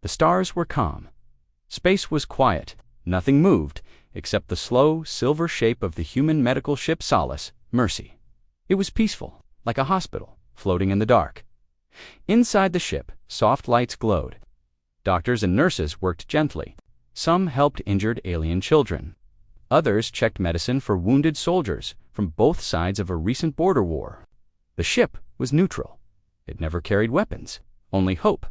The stars were calm. Space was quiet. Nothing moved except the slow, silver shape of the human medical ship Solace, Mercy. It was peaceful, like a hospital, floating in the dark. Inside the ship, soft lights glowed. Doctors and nurses worked gently. Some helped injured alien children. Others checked medicine for wounded soldiers from both sides of a recent border war. The ship was neutral. It never carried weapons, only hope.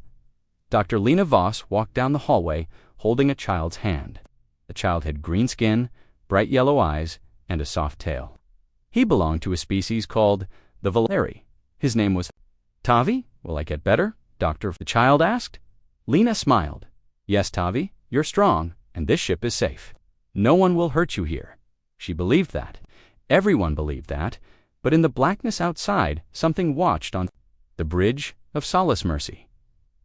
Dr. Lena Voss walked down the hallway holding a child's hand. The child had green skin, bright yellow eyes, and a soft tail. He belonged to a species called the Valeri. His name was Tavi. Will I get better? The child asked. Lena smiled. Yes, Tavi, you're strong, and this ship is safe. No one will hurt you here. She believed that. Everyone believed that. But in the blackness outside, something watched on the bridge of Solace Mercy.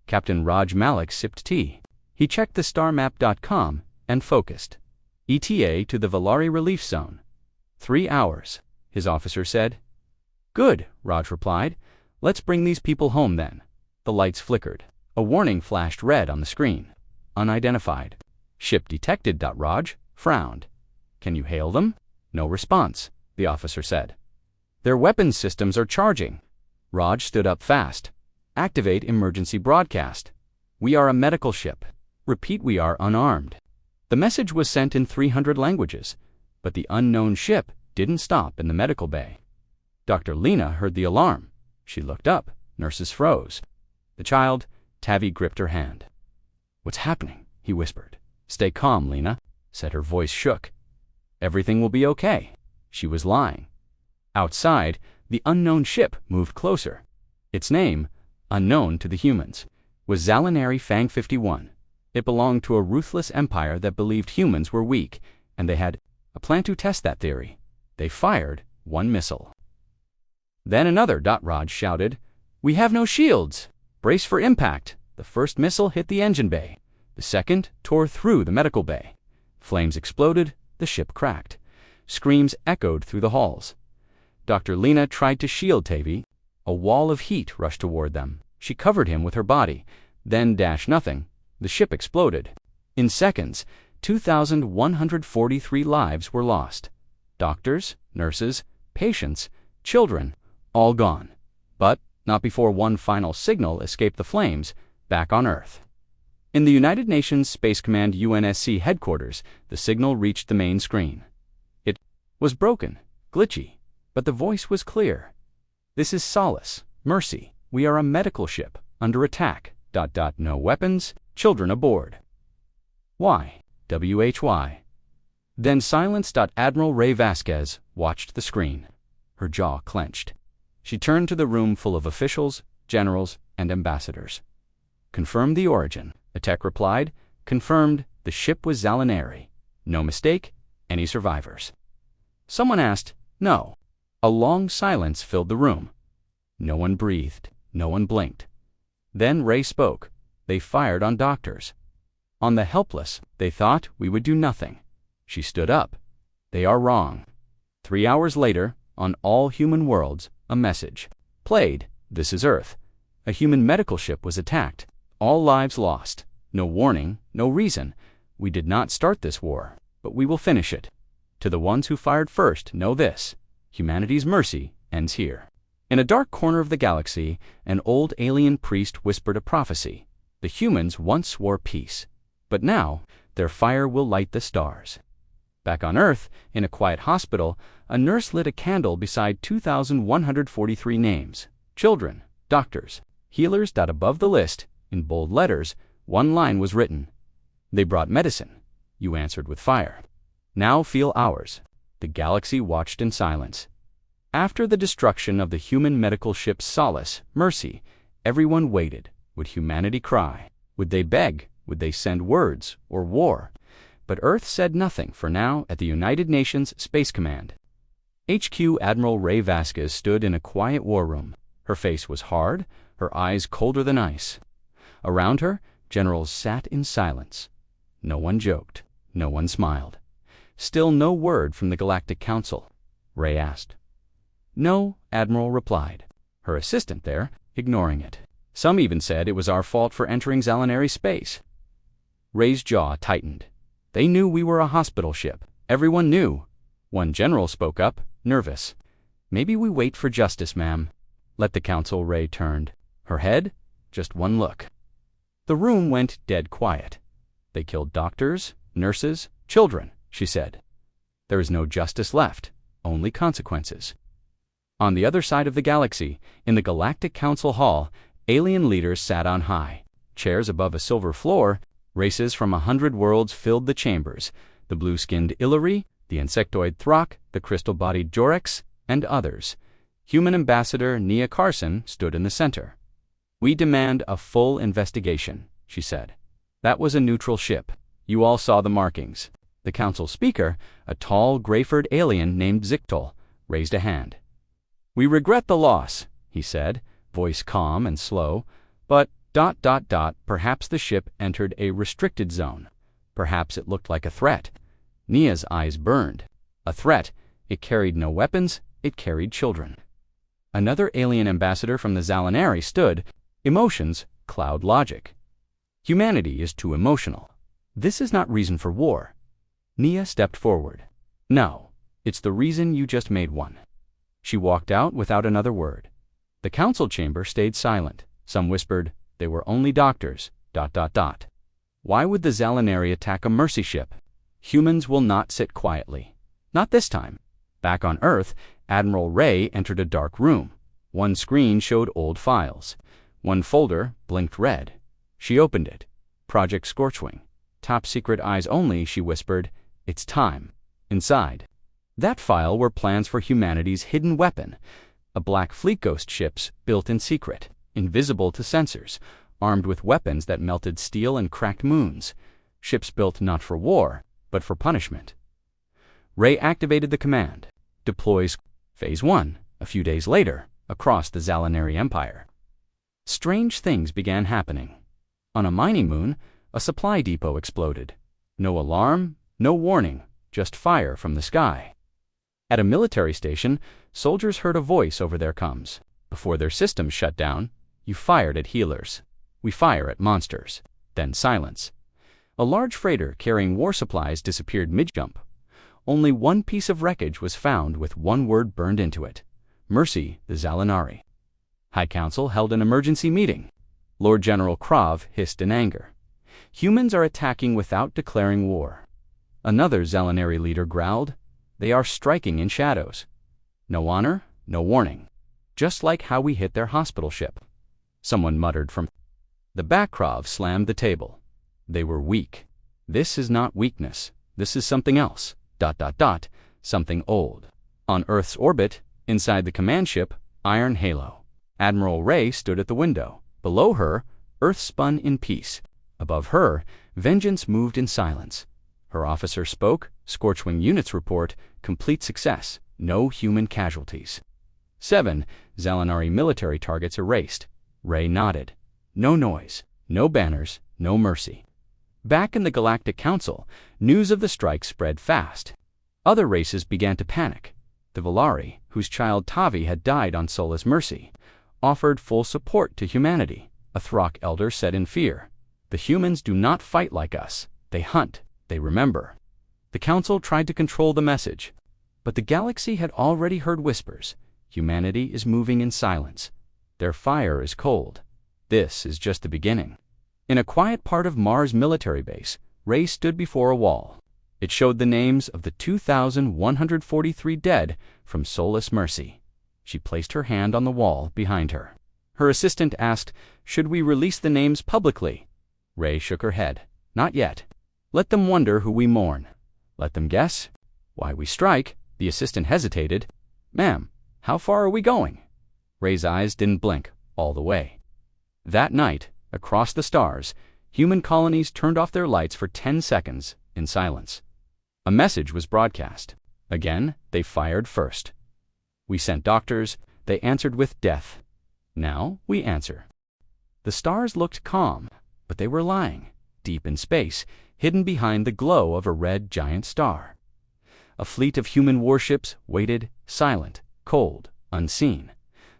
Captain Raj Malik sipped tea. He checked the starmap.com and focused. ETA to the Valari relief zone. 3 hours, his officer said. Good, Raj replied. Let's bring these people home then. The lights flickered. A warning flashed red on the screen. Unidentified. Ship detected. Raj frowned. Can you hail them? No response, the officer said. Their weapons systems are charging. Raj stood up fast. Activate emergency broadcast. We are a medical ship. Repeat, we are unarmed. The message was sent in 300 languages, but the unknown ship didn't stop in the medical bay. Dr. Lena heard the alarm. She looked up. Nurses froze. The child, Tavi, gripped her hand. What's happening? He whispered. Stay calm, Lena, said. Her voice shook. Everything will be okay. She was lying. Outside, the unknown ship moved closer. Its name, unknown to the humans, was Zalinari Fang 51. It belonged to a ruthless empire that believed humans were weak, and they had a plan to test that theory. They fired one missile. Then another. Raj shouted. We have no shields. Brace for impact. The first missile hit the engine bay. The second tore through the medical bay. Flames exploded. The ship cracked. Screams echoed through the halls. Dr. Lena tried to shield Tavi. A wall of heat rushed toward them. She covered him with her body. Then nothing. The ship exploded. In seconds, 2,143 lives were lost. Doctors, nurses, patients, children, all gone. But not before one final signal escaped the flames back on Earth. In the United Nations Space Command UNSC headquarters, the signal reached the main screen. It was broken, glitchy, but the voice was clear. This is Solace, Mercy. We are a medical ship, under attack. No weapons, children aboard. Why? WHY. Then silence. Admiral Ray Vasquez watched the screen. Her jaw clenched. She turned to the room full of officials, generals, and ambassadors. Confirm the origin, the tech replied. Confirmed. The ship was Zalinari. No mistake. Any survivors? Someone asked. No. A long silence filled the room. No one breathed. No one blinked. Then Ray spoke. They fired on doctors. On the helpless, they thought we would do nothing. She stood up. They are wrong. 3 hours later, on all human worlds, a message played. This is Earth. A human medical ship was attacked. All lives lost. No warning, no reason. We did not start this war, but we will finish it. To the ones who fired first, know this. Humanity's mercy ends here. In a dark corner of the galaxy, an old alien priest whispered a prophecy. The humans once swore peace, but now their fire will light the stars. Back on Earth, in a quiet hospital, a nurse lit a candle beside 2,143 names. Children, doctors, healers. Above the list, in bold letters, one line was written. They brought medicine. You answered with fire. Now feel ours. The galaxy watched in silence. After the destruction of the human medical ship Solace, Mercy, everyone waited. Would humanity cry? Would they beg? Would they send words or war? But Earth said nothing for now at the United Nations Space Command. HQ Admiral Ray Vasquez stood in a quiet war room. Her face was hard, her eyes colder than ice. Around her, generals sat in silence. No one joked. No one smiled. Still no word from the Galactic Council. Ray asked. No, Admiral replied. Her assistant there, ignoring it. Some even said it was our fault for entering Zalinari space. Ray's jaw tightened. They knew we were a hospital ship. Everyone knew. One general spoke up, nervous. Maybe we wait for justice, ma'am. Let the counsel. Ray turned. Her head? Just one look. The room went dead quiet. They killed doctors, nurses, children, she said. There is no justice left, only consequences. On the other side of the galaxy, in the Galactic Council Hall, alien leaders sat on high. Chairs above a silver floor, races from 100 worlds filled the chambers. The blue-skinned Illyri, the insectoid Throck, the crystal-bodied Jorex, and others. Human Ambassador Nia Carson stood in the center. We demand a full investigation, she said. That was a neutral ship. You all saw the markings. The council speaker, a tall, gray-furred alien named Zictol, raised a hand. We regret the loss, he said, voice calm and slow, but ... perhaps the ship entered a restricted zone. Perhaps it looked like a threat. Nia's eyes burned. A threat. It carried no weapons. It carried children. Another alien ambassador from the Zalinari stood. Emotions cloud logic. Humanity is too emotional. This is not reason for war. Nia stepped forward. No, it's the reason you just made one. She walked out without another word. The council chamber stayed silent. Some whispered, they were only doctors, ... Why would the Zalinari attack a mercy ship? Humans will not sit quietly. Not this time. Back on Earth, Admiral Ray entered a dark room. One screen showed old files. One folder blinked red. She opened it. Project Scorchwing. Top secret eyes only, she whispered. It's time. Inside. That file were plans for humanity's hidden weapon. A black fleet ghost ships built in secret, invisible to sensors, armed with weapons that melted steel and cracked moons. Ships built not for war, but for punishment. Ray activated the command. Deploys Phase 1, a few days later, across the Zalinari Empire. Strange things began happening. On a mining moon, a supply depot exploded. No alarm, no warning, just fire from the sky. At a military station, soldiers heard a voice over their comms. Before their systems shut down, you fired at healers. We fire at monsters. Then silence. A large freighter carrying war supplies disappeared mid-jump. Only one piece of wreckage was found with one word burned into it. Mercy, the Zalinari. High Council held an emergency meeting. Lord General Krav hissed in anger. Humans are attacking without declaring war. Another Zalinari leader growled. They are striking in shadows. No honor, no warning. Just like how we hit their hospital ship. Someone muttered from the back. Krav slammed the table. They were weak. This is not weakness. This is something else. ... Something old. On Earth's orbit, inside the command ship, Iron Halo. Admiral Ray stood at the window. Below her, Earth spun in peace. Above her, Vengeance moved in silence. Her officer spoke. Scorchwing units report, complete success. No human casualties. 7 Zalinari military targets erased. Ray nodded. No noise, no banners, no mercy. Back in the Galactic Council, news of the strike spread fast. Other races began to panic. The Valari, whose child Tavi had died on Sola's mercy, offered full support to humanity. A Throck elder said in fear, the humans do not fight like us. They hunt. They remember. The Council tried to control the message, but the galaxy had already heard whispers. Humanity is moving in silence. Their fire is cold. This is just the beginning. In a quiet part of Mars' military base, Ray stood before a wall. It showed the names of the 2,143 dead from Sola's mercy. She placed her hand on the wall behind her. Her assistant asked, should we release the names publicly? Ray shook her head. Not yet. Let them wonder who we mourn. Let them guess. Why we strike? The assistant hesitated. Ma'am, how far are we going? Ray's eyes didn't blink all the way. That night, across the stars, human colonies turned off their lights for 10 seconds in silence. A message was broadcast. Again, they fired first. We sent doctors. They answered with death. Now we answer. The stars looked calm, but they were lying, deep in space, hidden behind the glow of a red giant star. A fleet of human warships waited, silent, cold, unseen.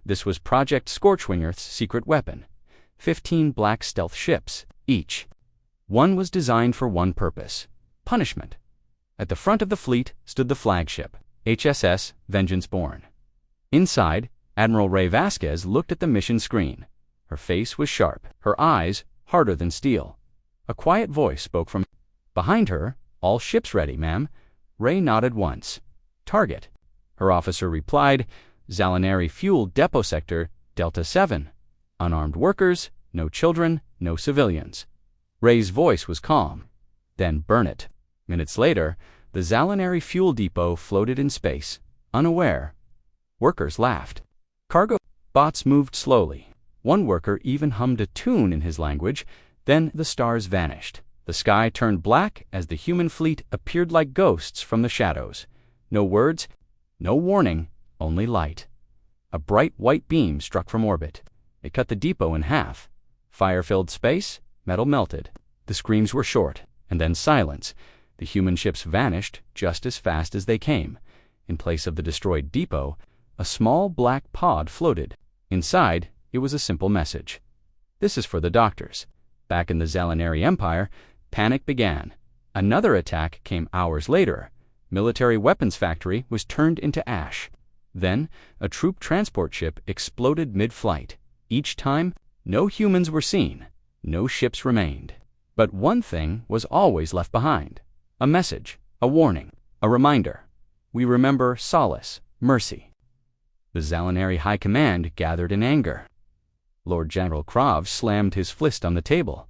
This was Project Scorchwing, Earth's secret weapon. 15 black stealth ships, each. One was designed for one purpose: punishment. At the front of the fleet stood the flagship, HSS Vengeance Born. Inside, Admiral Ray Vasquez looked at the mission screen. Her face was sharp, her eyes harder than steel. A quiet voice spoke from behind her. "All ships ready, ma'am." Ray nodded once. "Target." Her officer replied, "Zalinari Fuel Depot Sector, Delta 7. Unarmed workers, no children, no civilians." Ray's voice was calm. "Then burn it." Minutes later, the Zalinari Fuel Depot floated in space, unaware. Workers laughed. Cargo bots moved slowly. One worker even hummed a tune in his language. Then the stars vanished. The sky turned black as the human fleet appeared like ghosts from the shadows. No words, no warning, only light. A bright white beam struck from orbit. It cut the depot in half. Fire filled space, metal melted. The screams were short, and then silence. The human ships vanished just as fast as they came. In place of the destroyed depot, a small black pod floated. Inside, it was a simple message. "This is for the doctors." Back in the Zalinari Empire, panic began. Another attack came hours later. Military weapons factory was turned into ash. Then, a troop transport ship exploded mid-flight. Each time, no humans were seen. No ships remained. But one thing was always left behind. A message, a warning, a reminder. We remember solace, mercy. The Zalinari High Command gathered in anger. Lord General Krav slammed his fist on the table.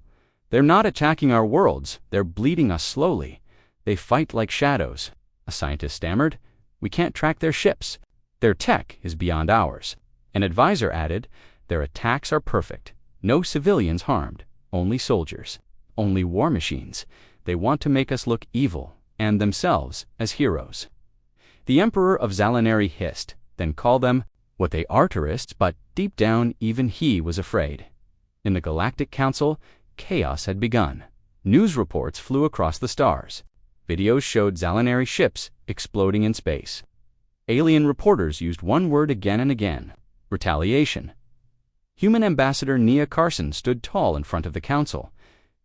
"They're not attacking our worlds. They're bleeding us slowly. They fight like shadows." A scientist stammered, "We can't track their ships. Their tech is beyond ours." An advisor added, "Their attacks are perfect. No civilians harmed. Only soldiers. Only war machines. They want to make us look evil, and themselves as heroes." The Emperor of Zalinari hissed, then called them what they are tourists, but deep down even he was afraid. In the Galactic Council, chaos had begun. News reports flew across the stars. Videos showed Zalinari ships exploding in space. Alien reporters used one word again and again: retaliation. Human Ambassador Nia Carson stood tall in front of the council.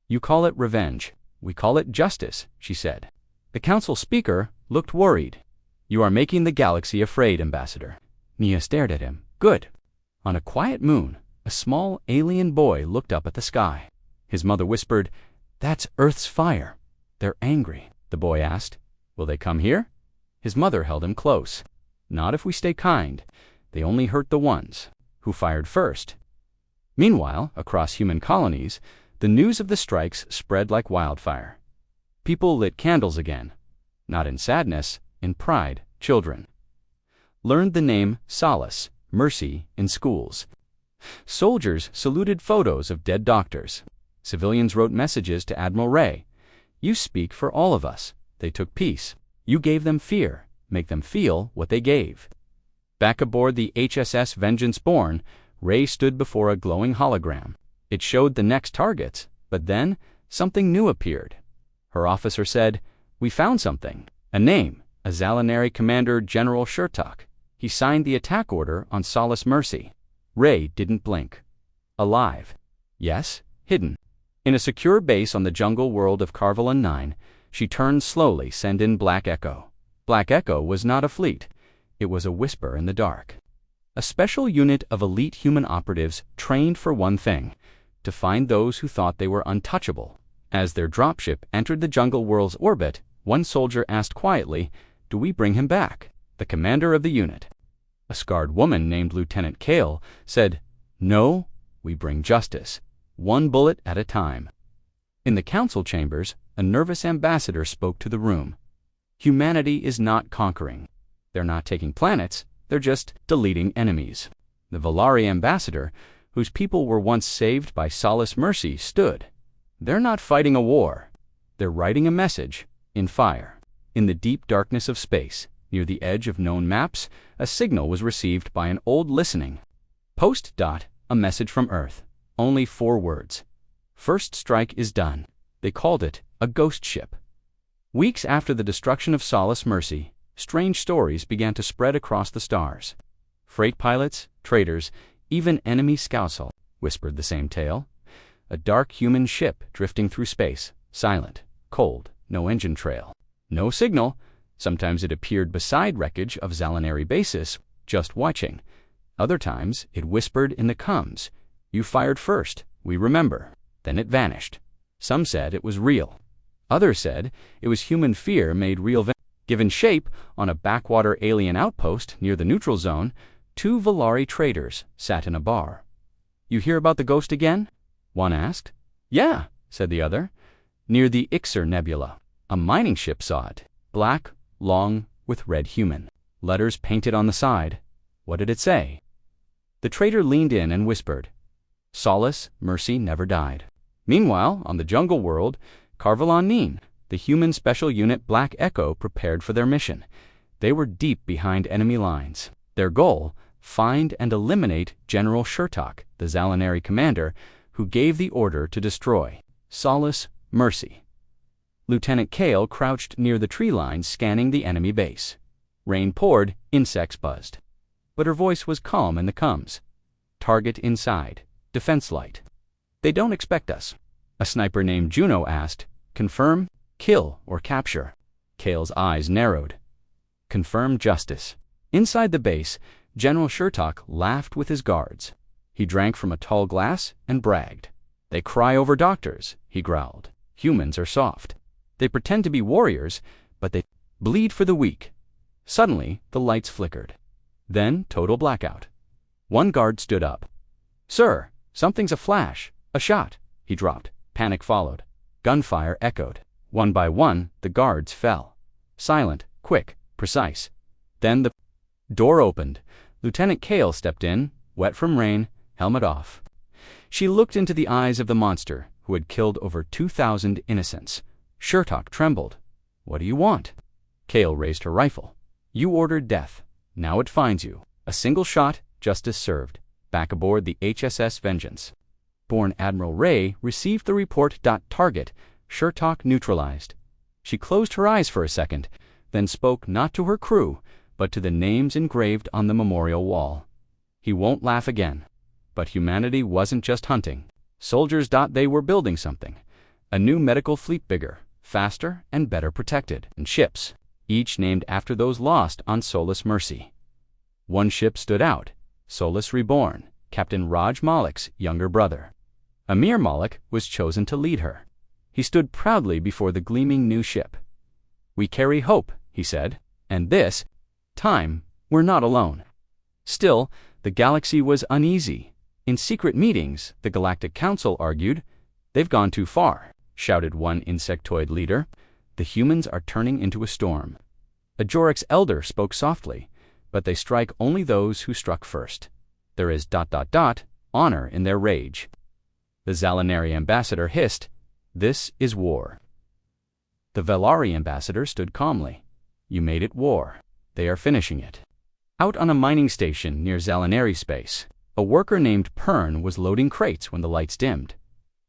"You call it revenge. We call it justice," she said. The council speaker looked worried. "You are making the galaxy afraid, Ambassador." Nia stared at him. "Good." On a quiet moon, a small alien boy looked up at the sky. His mother whispered, "That's Earth's fire. They're angry." The boy asked, "Will they come here?" His mother held him close. "Not if we stay kind. They only hurt the ones who fired first." Meanwhile, across human colonies, the news of the strikes spread like wildfire. People lit candles again. Not in sadness, in pride. Children learned the name solace, mercy, in schools. Soldiers saluted photos of dead doctors. Civilians wrote messages to Admiral Ray. "You speak for all of us." They took peace. You gave them fear. Make them feel what they gave. Back aboard the HSS Vengeance Born, Ray stood before a glowing hologram. It showed the next targets, but then something new appeared. Her officer said, "We found something. A name, a Zalinari Commander General Shertok. He signed the attack order on Solace Mercy." Ray didn't blink. Alive. Yes, hidden. In a secure base on the jungle world of Carvalon 9, she turned slowly, send in Black Echo. Black Echo was not a fleet. It was a whisper in the dark. A special unit of elite human operatives trained for one thing: to find those who thought they were untouchable. As their dropship entered the jungle world's orbit, one soldier asked quietly, "Do we bring him back?" The commander of the unit, a scarred woman named Lieutenant Kale, said, "No, we bring justice, one bullet at a time." In the council chambers, a nervous ambassador spoke to the room. Humanity is not conquering. They're not taking planets, they're just deleting enemies. The Valari ambassador, whose people were once saved by Solace Mercy, stood. They're not fighting a war. They're writing a message in fire. In the deep darkness of space, near the edge of known maps, a signal was received by an old listening. Post. A message from Earth. Only 4 words. First strike is done. They called it a ghost ship. Weeks after the destruction of Solace Mercy, strange stories began to spread across the stars. Freight pilots, traders, even enemy scouts whispered the same tale. A dark human ship drifting through space, silent, cold, no engine trail, no signal. Sometimes it appeared beside wreckage of Zalinari bases, just watching. Other times it whispered in the comms, "You fired first, we remember." Then it vanished. Some said it was real. Others said it was human fear made real. Given shape on a backwater alien outpost near the neutral zone, 2 Valari traders sat in a bar. "You hear about the ghost again?" one asked. "Yeah," said the other. "Near the Ixer Nebula. A mining ship saw it. Black, long, with red human. Letters painted on the side." "What did it say?" The trader leaned in and whispered, "Solace, mercy never died." Meanwhile, on the jungle world, Carvalon Neen, the human special unit Black Echo prepared for their mission. They were deep behind enemy lines. Their goal, find and eliminate General Shertok, the Zalinari commander, who gave the order to destroy. Solace, mercy. Lieutenant Kale crouched near the tree line scanning the enemy base. Rain poured, insects buzzed. But her voice was calm in the comms. "Target inside. Defense light." "They don't expect us." A sniper named Juno asked, "Confirm, kill, or capture?" Kale's eyes narrowed. "Confirm justice." Inside the base, General Shertok laughed with his guards. He drank from a tall glass and bragged. "They cry over doctors," he growled. "Humans are soft. They pretend to be warriors, but they bleed for the weak." Suddenly, the lights flickered. Then total blackout. One guard stood up. "Sir, something's a flash, a shot." He dropped. Panic followed. Gunfire echoed. One by one, the guards fell. Silent, quick, precise. Then the door opened. Lieutenant Kale stepped in, wet from rain, helmet off. She looked into the eyes of the monster, who had killed over 2,000 innocents. Shertok trembled. "What do you want?" Kale raised her rifle. "You ordered death. Now it finds you. A single shot, justice served. Back aboard the HSS Vengeance." Born Admiral Ray received the report. Target, Shertok neutralized. She closed her eyes for a second, then spoke not to her crew, but to the names engraved on the memorial wall. He won't laugh again. But humanity wasn't just hunting. Soldiers. They were building something. A new medical fleet, bigger, faster, and better protected. And ships, each named after those lost on Solace Mercy. One ship stood out, Solace Reborn, Captain Raj Malik's younger brother. Amir Malik was chosen to lead her. He stood proudly before the gleaming new ship. "We carry hope," he said, "and this time we're not alone." Still, the galaxy was uneasy. In secret meetings, the Galactic Council argued, "They've gone too far," shouted one insectoid leader. "The humans are turning into a storm." A Jorix elder spoke softly, "But they strike only those who struck first. There is ... honor in their rage." The Zalinari ambassador hissed, "This is war." The Valari ambassador stood calmly. "You made it war. They are finishing it." Out on a mining station near Zalinari space, a worker named Pern was loading crates when the lights dimmed.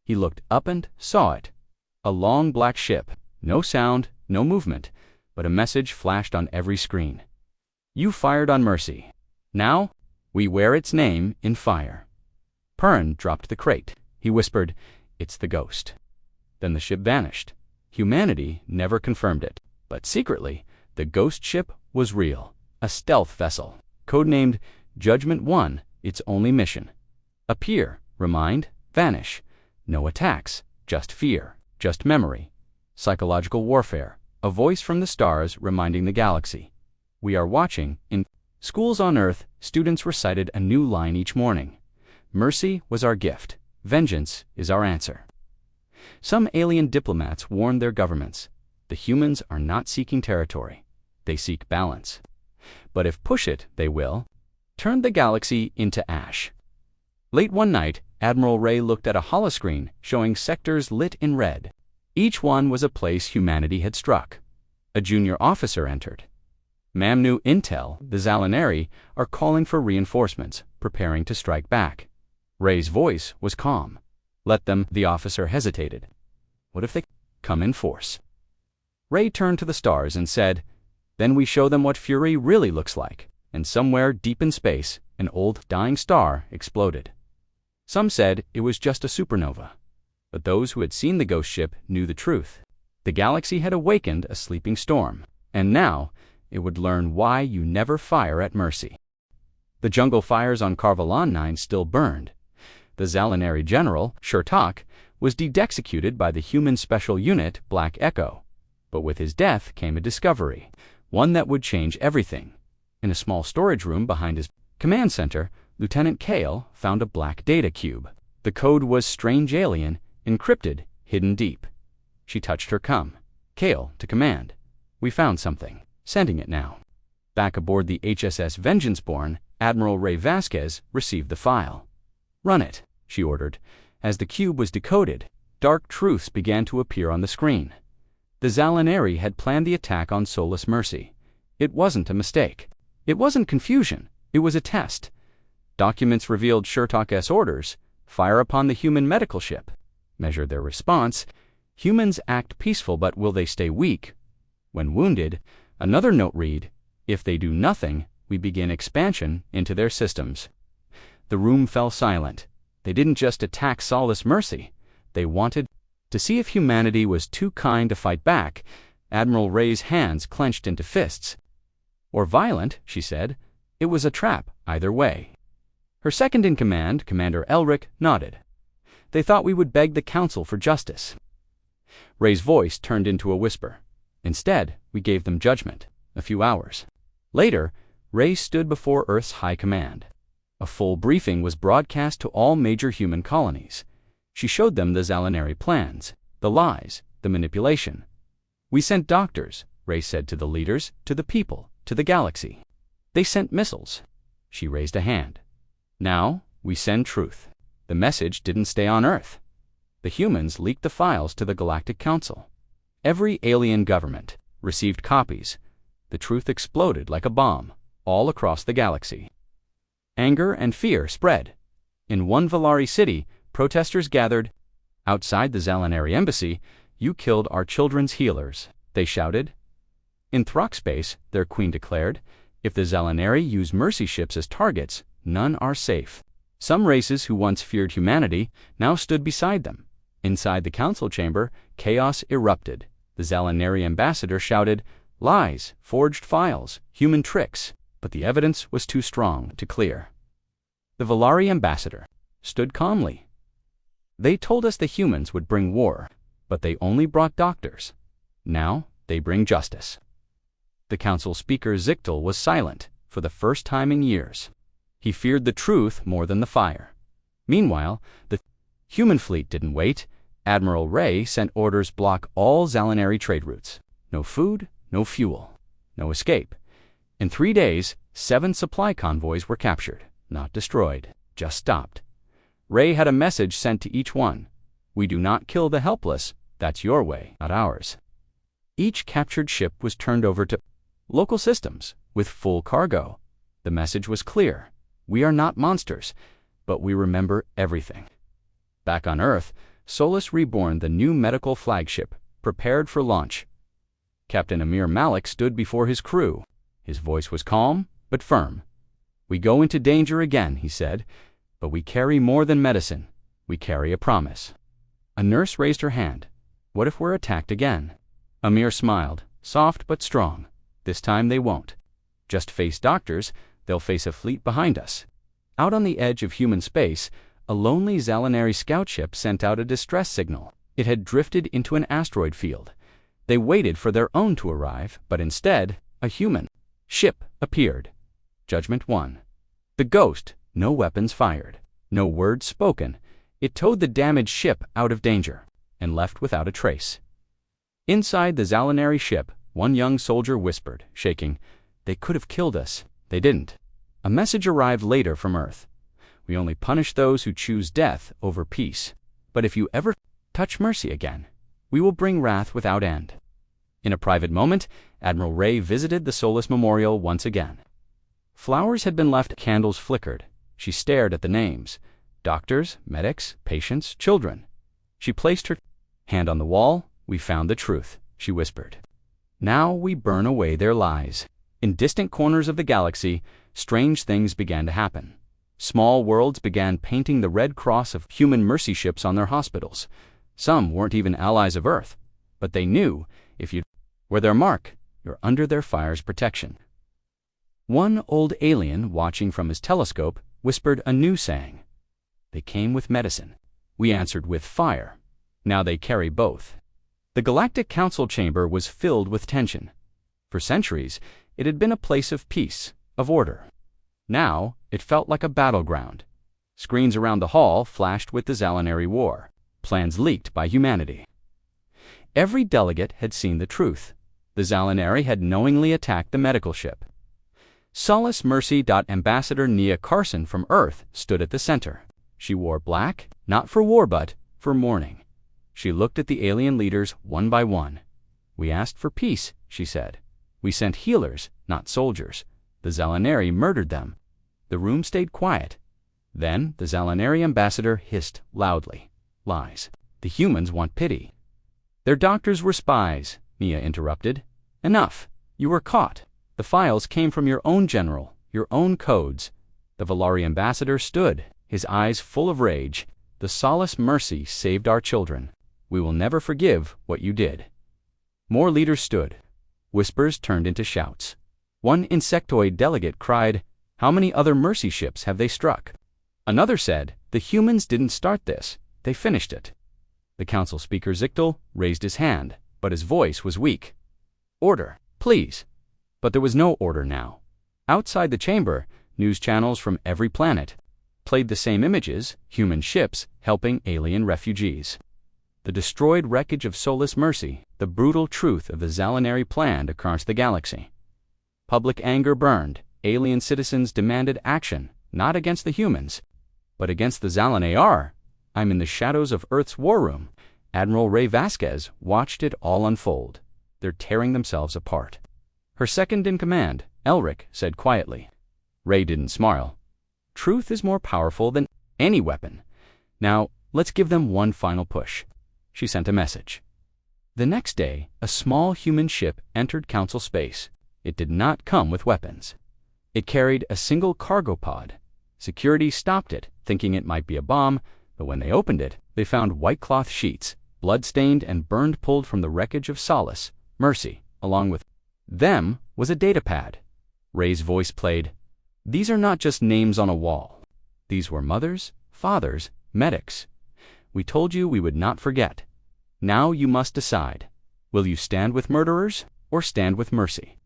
He looked up and saw it. A long black ship. No sound, no movement, but a message flashed on every screen. "You fired on Mercy. Now, we wear its name in fire." Pern dropped the crate. He whispered, "It's the ghost." Then the ship vanished. Humanity never confirmed it. But secretly, the ghost ship was real. A stealth vessel, codenamed Judgment 1, its only mission. Appear, remind, vanish. No attacks, just fear, just memory. Psychological warfare, a voice from the stars reminding the galaxy. We are watching. In schools on Earth, students recited a new line each morning. Mercy was our gift. Vengeance is our answer. Some alien diplomats warned their governments. The humans are not seeking territory. They seek balance. But if push it, they will turn the galaxy into ash. Late one night, Admiral Ray looked at a holoscreen showing sectors lit in red. Each one was a place humanity had struck. A junior officer entered. "Mamnu Intel, the Zalinari, are calling for reinforcements, preparing to strike back." Ray's voice was calm. "Let them." The officer hesitated. "What if they come in force?" Ray turned to the stars and said, "Then we show them what fury really looks like." And somewhere deep in space, an old dying star exploded. Some said it was just a supernova. But those who had seen the ghost ship knew the truth. The galaxy had awakened a sleeping storm, and now it would learn why you never fire at mercy. The jungle fires on Carvalon 9 still burned. The Zalinari general, Shurtak, was de-executed by the human special unit Black Echo. But with his death came a discovery, one that would change everything. In a small storage room behind his command center, Lieutenant Kale found a black data cube. The code was strange alien, encrypted, hidden deep. She touched her Kale to command. We found something. Sending it now. Back aboard the HSS Vengeanceborn, Admiral Ray Vasquez received the file. Run it, she ordered. As the cube was decoded, dark truths began to appear on the screen. The Zalinari had planned the attack on Solus Mercy. It wasn't a mistake. It wasn't confusion. It was a test. Documents revealed Shurtak's orders: fire upon the human medical ship. Measure their response. Humans act peaceful, but will they stay weak? When wounded, another note read, if they do nothing, we begin expansion into their systems. The room fell silent. They didn't just attack Solus Mercy. They wanted to see if humanity was too kind to fight back. Admiral Ray's hands clenched into fists. Or violent, she said. It was a trap, either way. Her second-in-command, Commander Elric, nodded. They thought we would beg the Council for justice. Ray's voice turned into a whisper. Instead, we gave them judgment. A few hours. Later, Ray stood before Earth's High Command. A full briefing was broadcast to all major human colonies. She showed them the Zalinari plans, the lies, the manipulation. We sent doctors, Ray said to the leaders, to the people, to the galaxy. They sent missiles. She raised a hand. Now, we send truth. The message didn't stay on Earth. The humans leaked the files to the Galactic Council. Every alien government received copies. The truth exploded like a bomb, all across the galaxy. Anger and fear spread. In one Valari city, protesters gathered. Outside the Zalinari embassy, you killed our children's healers, they shouted. In Throckspace, their queen declared, if the Zalinari use mercy ships as targets, none are safe. Some races who once feared humanity now stood beside them. Inside the council chamber, chaos erupted. The Zalinari ambassador shouted, lies, forged files, human tricks, but the evidence was too strong to clear. The Valari ambassador stood calmly. They told us the humans would bring war, but they only brought doctors. Now they bring justice. The council speaker Zictal was silent for the first time in years. He feared the truth more than the fire. Meanwhile, the human fleet didn't wait. Admiral Ray sent orders block all Zalinari trade routes. No food, no fuel, no escape. In 3 days, 7 supply convoys were captured, not destroyed, just stopped. Ray had a message sent to each one. We do not kill the helpless. That's your way, not ours. Each captured ship was turned over to local systems with full cargo. The message was clear. We are not monsters, but we remember everything. Back on Earth, Solus Reborn, the new medical flagship, prepared for launch. Captain Amir Malik stood before his crew. His voice was calm, but firm. We go into danger again, he said, but we carry more than medicine. We carry a promise. A nurse raised her hand. What if we're attacked again? Amir smiled, soft but strong. This time they won't. Just face doctors, they'll face a fleet behind us. Out on the edge of human space, a lonely Zalinari scout ship sent out a distress signal. It had drifted into an asteroid field. They waited for their own to arrive, but instead, a human ship appeared. Judgment 1. The Ghost, no weapons fired, no words spoken. It towed the damaged ship out of danger and left without a trace. Inside the Zalinari ship, one young soldier whispered, shaking, they could have killed us. They didn't. A message arrived later from Earth. We only punish those who choose death over peace. But if you ever touch mercy again, we will bring wrath without end. In a private moment, Admiral Ray visited the Solus Memorial once again. Flowers had been left, candles flickered. She stared at the names. Doctors, medics, patients, children. She placed her hand on the wall. We found the truth, she whispered. Now we burn away their lies. In distant corners of the galaxy, strange things began to happen. Small worlds began painting the red cross of human mercy ships on their hospitals. Some weren't even allies of Earth, but they knew if you were their mark, you're under their fire's protection. One old alien, watching from his telescope, whispered a new saying. They came with medicine. We answered with fire. Now they carry both. The Galactic Council chamber was filled with tension. For centuries, it had been a place of peace, of order. Now, it felt like a battleground. Screens around the hall flashed with the Zalinari War, plans leaked by humanity. Every delegate had seen the truth. The Zalinari had knowingly attacked the medical ship. Solace Mercy. Ambassador Nia Carson from Earth stood at the center. She wore black, not for war but for mourning. She looked at the alien leaders one by one. We asked for peace, she said. We sent healers, not soldiers. The Zalinari murdered them. The room stayed quiet. Then the Zalinari ambassador hissed loudly. Lies. The humans want pity. Their doctors were spies, Nia interrupted. Enough. You were caught. The files came from your own general, your own codes. The Valari ambassador stood, his eyes full of rage. The Solace Mercy saved our children. We will never forgive what you did. More leaders stood. Whispers turned into shouts. One insectoid delegate cried, How many other mercy ships have they struck? Another said, The humans didn't start this, they finished it. The council speaker Zictal raised his hand, but his voice was weak. Order, please. But there was no order now. Outside the chamber, news channels from every planet played the same images, human ships helping alien refugees. The destroyed wreckage of Solace Mercy, the brutal truth of the Zalinari plan across the galaxy. Public anger burned. Alien citizens demanded action, not against the humans, but against the Zalinari. I'm in the shadows of Earth's war room. Admiral Ray Vasquez watched it all unfold. They're tearing themselves apart. Her second-in-command, Elric, said quietly. Ray didn't smile. Truth is more powerful than any weapon. Now, let's give them one final push. She sent a message. The next day, a small human ship entered Council space. It did not come with weapons. It carried a single cargo pod. Security stopped it, thinking it might be a bomb, but when they opened it, they found white cloth sheets, blood-stained and burned pulled from the wreckage of Solace Mercy, along with them was a datapad. Ray's voice played. These are not just names on a wall. These were mothers, fathers, medics. We told you we would not forget. Now you must decide. Will you stand with murderers or stand with mercy?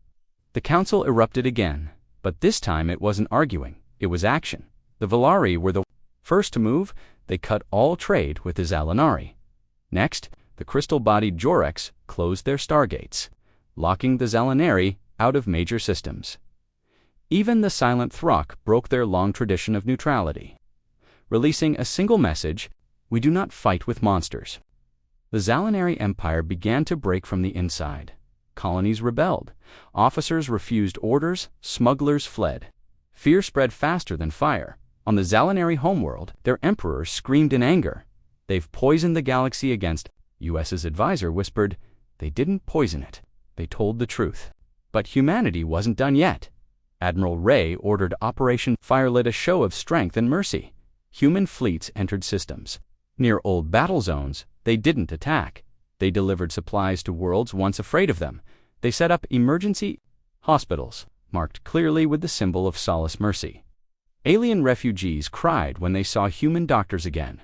The council erupted again, but this time it wasn't arguing, it was action. The Valari were the first to move. They cut all trade with the Zalinari. Next, the crystal-bodied Jorex closed their stargates, locking the Zalinari out of major systems. Even the silent Throck broke their long tradition of neutrality, releasing a single message, we do not fight with monsters. The Zalinari Empire began to break from the inside. Colonies rebelled. Officers refused orders. Smugglers fled. Fear spread faster than fire. On the Zalinari homeworld, their emperors screamed in anger. They've poisoned the galaxy against. US's advisor whispered, they didn't poison it. They told the truth. But humanity wasn't done yet. Admiral Ray ordered Operation Fire lit a show of strength and mercy. Human fleets entered systems. Near old battle zones, they didn't attack. They delivered supplies to worlds once afraid of them. They set up emergency hospitals, marked clearly with the symbol of Solace Mercy. Alien refugees cried when they saw human doctors again.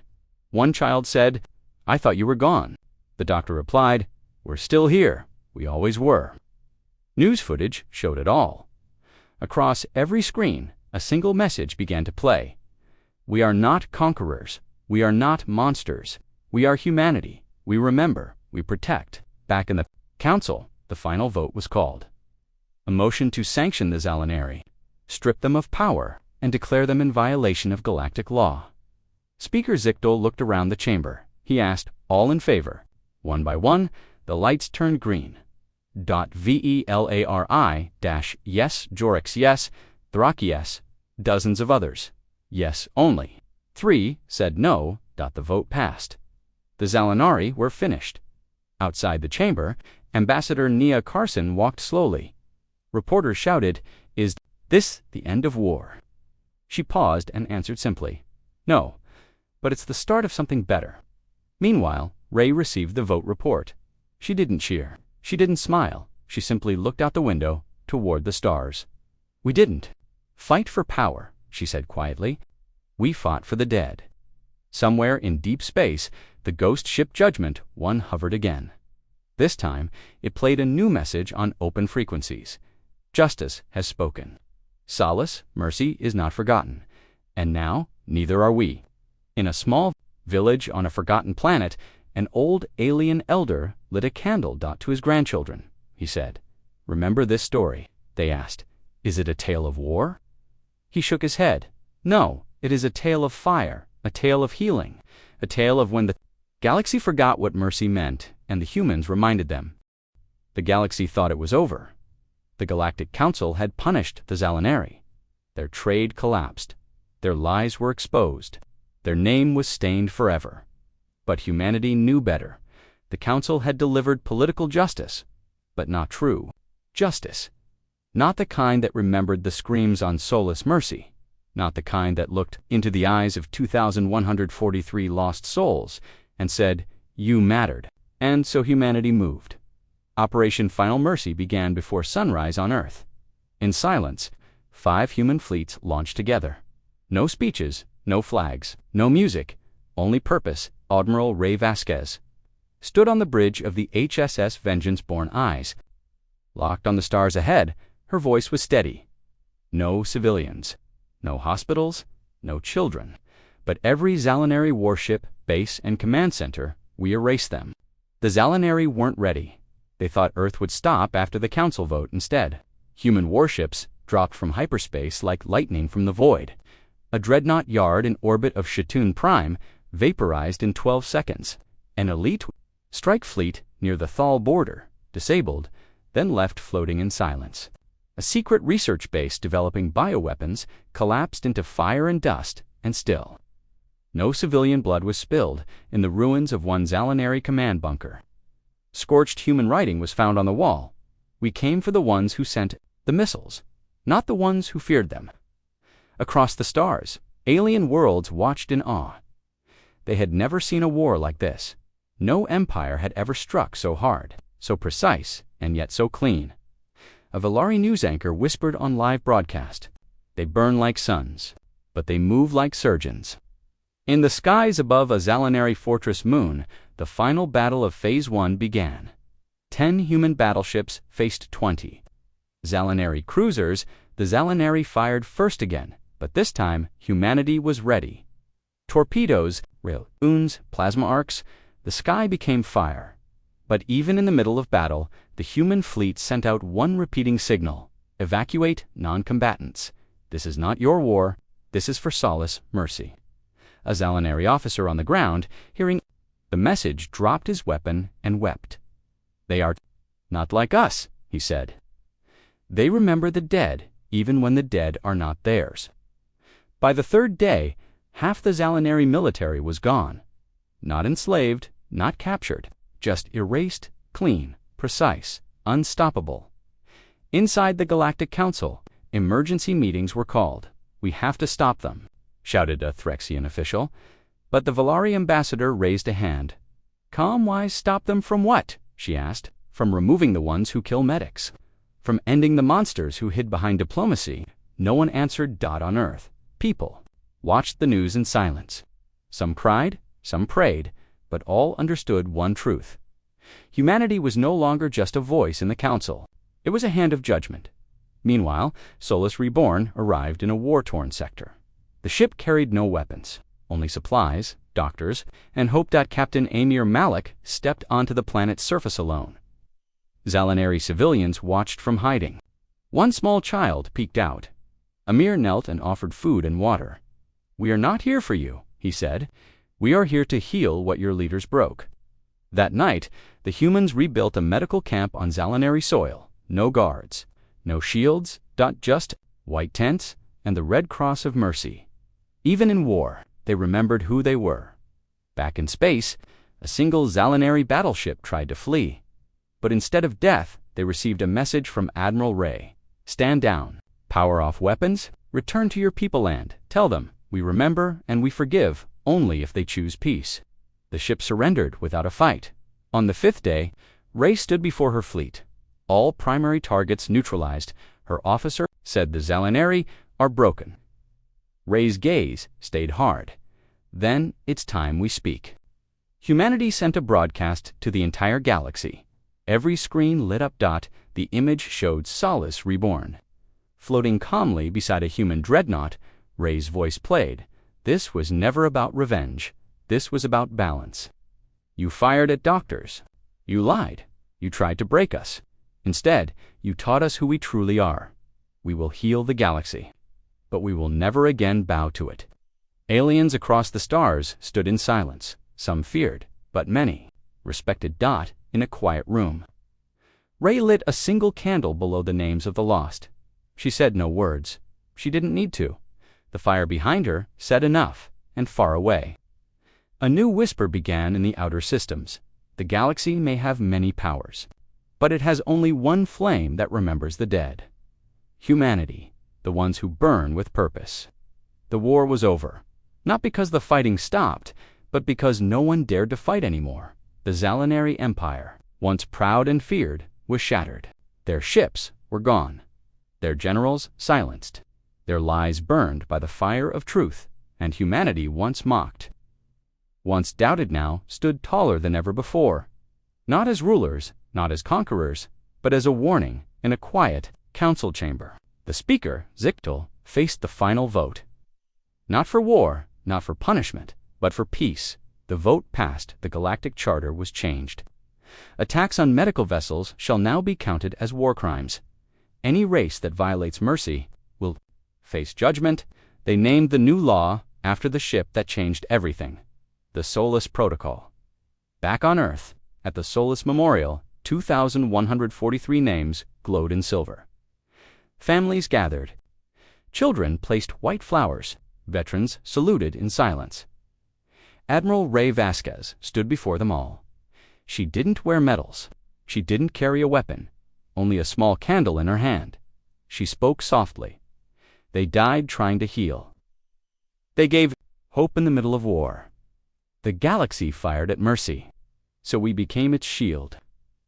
One child said, I thought you were gone. The doctor replied, we're still here. We always were. News footage showed it all. Across every screen, a single message began to play. We are not conquerors. We are not monsters. We are humanity. We remember. We protect. Back in the council, the final vote was called. A motion to sanction the Zalinari, strip them of power, and declare them in violation of galactic law. Speaker Zictal looked around the chamber. He asked, all in favor. One by one, the lights turned green. VELARI - yes, Jorex yes, Throck yes, dozens of others. Yes only. 3 said no. The vote passed. The Zalinari were finished. Outside the chamber, Ambassador Nia Carson walked slowly. Reporters shouted, is this the end of war? She paused and answered simply, "No, but it's the start of something better." Meanwhile, Ray received the vote report. She didn't cheer. She didn't smile. She simply looked out the window toward the stars. "We didn't fight for power," she said quietly. "We fought for the dead." Somewhere in deep space, the ghost ship Judgment 1 hovered again. This time, it played a new message on open frequencies. Justice has spoken. Solace, mercy, is not forgotten. And now, neither are we. In a small village on a forgotten planet, an old alien elder lit a candle to his grandchildren. He said, "Remember this story?" They asked, "Is it a tale of war?" He shook his head. "No, it is a tale of fire, a tale of healing, a tale of when the galaxy forgot what mercy meant, and the humans reminded them." The galaxy thought it was over. The Galactic Council had punished the Zalinari. Their trade collapsed. Their lies were exposed. Their name was stained forever. But humanity knew better. The Council had delivered political justice, but not true justice. Not the kind that remembered the screams on soulless mercy. Not the kind that looked into the eyes of 2,143 lost souls and said, "You mattered." And so humanity moved. Operation Final Mercy began before sunrise on Earth. In silence, 5 human fleets launched together. No speeches, no flags, no music, only purpose. Admiral Ray Vasquez stood on the bridge of the HSS Vengeance-born Eyes. Locked on the stars ahead, her voice was steady. No civilians, no hospitals, no children, but every Zalinari warship, base, and command center, we erased them. The Zalinari weren't ready. They thought Earth would stop after the Council vote instead. Human warships dropped from hyperspace like lightning from the void. A dreadnought yard in orbit of Shatun Prime vaporized in 12 seconds. An elite strike fleet near the Thal border, disabled, then left floating in silence. A secret research base developing bioweapons collapsed into fire and dust, and still. No civilian blood was spilled in the ruins of one Zalinari command bunker. Scorched human writing was found on the wall. "We came for the ones who sent the missiles, not the ones who feared them." Across the stars, alien worlds watched in awe. They had never seen a war like this. No empire had ever struck so hard, so precise, and yet so clean. A Valari news anchor whispered on live broadcast, "They burn like suns, but they move like surgeons." In the skies above a Zalinari fortress moon, the final battle of Phase 1 began. 10 human battleships faced 20. Zalinari cruisers, the Zalinari fired first again, but this time humanity was ready. Torpedoes, railguns, plasma arcs, the sky became fire. But even in the middle of battle, the human fleet sent out one repeating signal: "Evacuate non-combatants. This is not your war. This is for solace, mercy." A Zalinari officer on the ground, hearing the message, dropped his weapon and wept. "They are not like us," he said. "They remember the dead, even when the dead are not theirs." By the 3rd day, half the Zalinari military was gone. Not enslaved, not captured, just erased, clean, precise, unstoppable. Inside the Galactic Council, emergency meetings were called. "We have to stop them," shouted a Threxian official. But the Valari ambassador raised a hand. "Calm-wise, stop them from what?" she asked. "From removing the ones who kill medics. From ending the monsters who hid behind diplomacy." No one answered. On Earth, people watched the news in silence. Some cried, some prayed, but all understood one truth. Humanity was no longer just a voice in the Council. It was a hand of judgment. Meanwhile, Solus Reborn arrived in a war-torn sector. The ship carried no weapons, only supplies, doctors, and hope. Captain Amir Malik stepped onto the planet's surface alone. Zalinari civilians watched from hiding. One small child peeked out. Amir knelt and offered food and water. "We are not here for you," he said. "We are here to heal what your leaders broke." That night, the humans rebuilt a medical camp on Zalinari soil. No guards, no shields, just white tents and the Red Cross of Mercy. Even in war, they remembered who they were. Back in space, a single Zalinari battleship tried to flee. But instead of death, they received a message from Admiral Ray. "Stand down. Power off weapons. Return to your people land. Tell them, we remember and we forgive only if they choose peace. The ship surrendered without a fight. On the 5th day, Ray stood before her fleet. All primary targets neutralized. Her officer said the Zalinari are broken. Ray's gaze stayed hard. Then it's time we speak. Humanity sent a broadcast to the entire galaxy. Every screen lit up. The image showed Solace reborn. Floating calmly beside a human dreadnought, Ray's voice played. This was never about revenge. This was about balance. You fired at doctors. You lied. You tried to break us. Instead, you taught us who we truly are. We will heal the galaxy. But we will never again bow to it. Aliens across the stars stood in silence. Some feared, but many respected. In a quiet room. Ray lit a single candle below the names of the lost. She said no words. She didn't need to. The fire behind her said enough, and far away. A new whisper began in the outer systems. The galaxy may have many powers, but it has only one flame that remembers the dead. Humanity, the ones who burn with purpose. The war was over, not because the fighting stopped, but because no one dared to fight anymore. The Zalinari Empire, once proud and feared, was shattered. Their ships were gone. Their generals silenced. Their lies burned by the fire of truth, and humanity once mocked, once doubted, now stood taller than ever before. Not as rulers, not as conquerors, but as a warning in a quiet council chamber. The speaker, Zictal, faced the final vote. Not for war, not for punishment, but for peace. The vote passed. The galactic charter was changed. Attacks on medical vessels shall now be counted as war crimes. Any race that violates mercy will face judgment. They named the new law after the ship that changed everything. The Solace Protocol. Back on Earth, at the Solace Memorial, 2,143 names glowed in silver. Families gathered. Children placed white flowers. Veterans saluted in silence. Admiral Ray Vasquez stood before them all. She didn't wear medals. She didn't carry a weapon, only a small candle in her hand. She spoke softly. They died trying to heal. They gave hope in the middle of war. The galaxy fired at mercy, so we became its shield.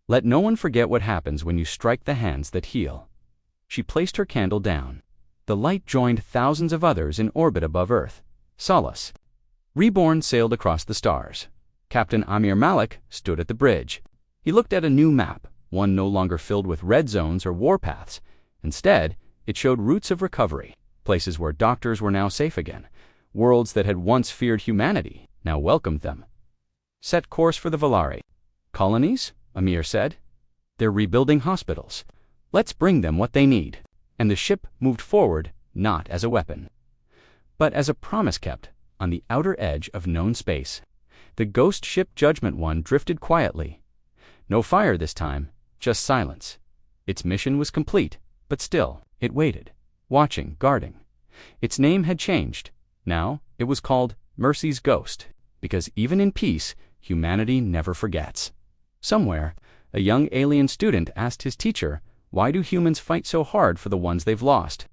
Let no one forget what happens when you strike the hands that heal. She placed her candle down. The light joined thousands of others in orbit above Earth. Solace, reborn, sailed across the stars. Captain Amir Malik stood at the bridge. He looked at a new map, one no longer filled with red zones or warpaths. Instead, it showed routes of recovery, places where doctors were now safe again, worlds that had once feared humanity now welcomed them. Set course for the Valari. Colonies, Amir said. They're rebuilding hospitals. Let's bring them what they need. And the ship moved forward, not as a weapon, but as a promise kept on the outer edge of known space. The ghost ship Judgment One drifted quietly. No fire this time, just silence. Its mission was complete, but still, it waited, watching, guarding. Its name had changed. Now, it was called Mercy's Ghost, because even in peace, humanity never forgets. Somewhere, a young alien student asked his teacher, "Why do humans fight so hard for the ones they've lost?"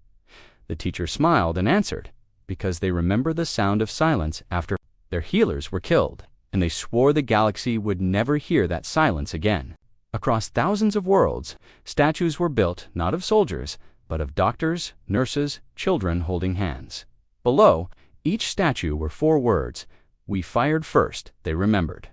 The teacher smiled and answered, "Because they remember the sound of silence after their healers were killed, and they swore the galaxy would never hear that silence again." Across thousands of worlds, statues were built not of soldiers, but of doctors, nurses, children holding hands. Below each statue were 4 words: "We fired first," they remembered.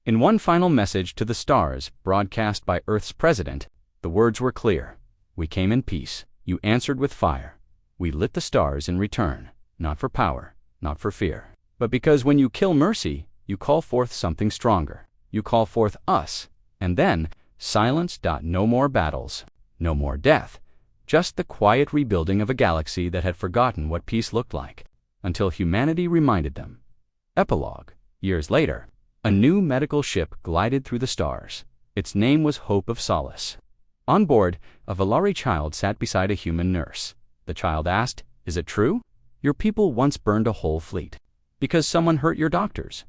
In one final message to the stars, broadcast by Earth's president, the words were clear. "We came in peace. You answered with fire. We lit the stars in return, not for power, not for fear, but because when you kill mercy, you call forth something stronger. You call forth us." And then, silence. No more battles, no more death, just the quiet rebuilding of a galaxy that had forgotten what peace looked like, until humanity reminded them. Epilogue. Years later, a new medical ship glided through the stars. Its name was Hope of Solace. On board, a Valari child sat beside a human nurse. The child asked, "Is it true? Your people once burned a whole fleet because someone hurt your doctors."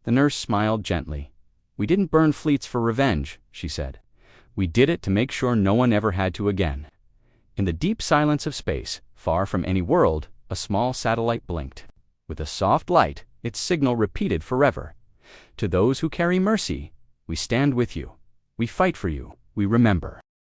The nurse smiled gently. "We didn't burn fleets for revenge," she said. "We did it to make sure no one ever had to again." In the deep silence of space, Far from any world, a small satellite blinked. With a soft light, its signal repeated forever. To those who carry mercy, we stand with you. We fight for you. We remember.